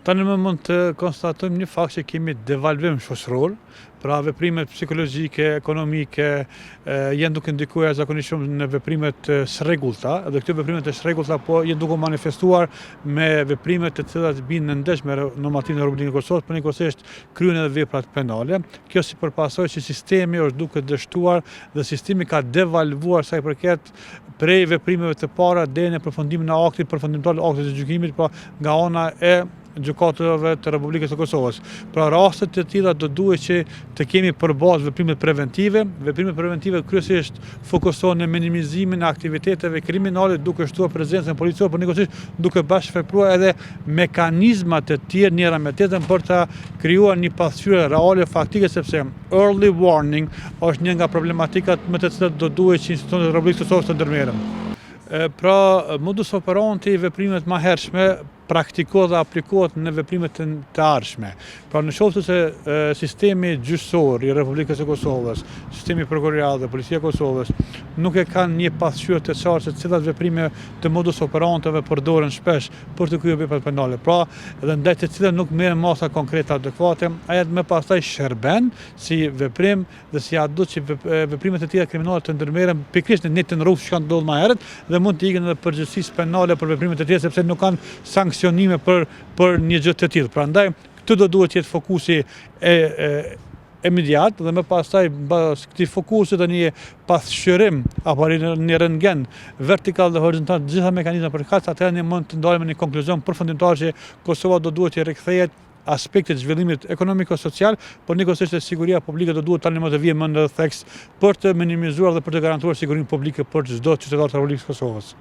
Tani më mund të konstatojmë një fakt që kemi devalvim shoqëror, pra veprimet psikologjike, ekonomike janë duke ndikuar zakonisht shumë në veprimet srregullta, dhe këto veprimet e srregullta po janë duke manifestuar me veprimet të cilat bijnë në ndesh me normativin e Republikës së Kosovës, por njëkohësisht kryen edhe veprat penale. Kjo si përpasojë që sistemi është duke dështuar dhe sistemi ka devalvuar sa i përket prej veprimeve të para deri në përfundimin e aktit përfundimtar të aktit të gjykimit, pra nga ana e gjykatave të Republikës së Kosovës. Pra rastet të tilla do duhet që të kemi përballë veprimet preventive. Veprimet preventive kryesisht fokusohen në minimizimin e aktiviteteve kriminale duke shtuar prezencën policore, por njëkohësisht duke bashkëpunua edhe mekanizma të tjerë njëra me tjetrën për ta krijuar një pasqyrë reale faktike, sepse early warning është një nga problematikat me të cilat do duhet që institucionet e Republikës së Kosovës të ndërmerren. Pra, modus operandi i veprimet më hershme praktikohet dhe aplikohet në veprimet të ardhshme. Pra në qoftë se sistemi gjyqësor i Republikës së Kosovës, sistemi prokurorial dhe policia e Kosovës nuk e kanë një pasqyrë të qartë se cilat veprime të modus operandeve përdoren shpesh për të kryer veprat penale. Pra, edhe ndaj të cilat nuk merren masa konkrete adekuate, ajo më pastaj shërben si veprim dhe si ado që veprimet e tjera kriminale të ndërmerren pikërisht në netën rrugës që kanë ndodhur më herët dhe mund të ikën edhe përgjegjësisë penale për veprimet e tjera sepse nuk kanë sanksionime për një gjë të tillë. Prandaj këtë do duhet të jetë fokusi imediat dhe më pastaj mbas këtij fokusi të një pasqyrim apo një rentgen vertikal dhe horizontal të gjitha mekanizmat përkatëse, atëherë ne mund të ndalemi në një konkluzion përfundimtar që Kosova do duhet të rikthehet aspektet e zhvillimit ekonomiko-social, por njëkohësisht siguria publike do duhet tani më të vijë më në theks për të minimizuar dhe për të garantuar sigurinë publike për çdo qytetar të Republikës së Kosovës.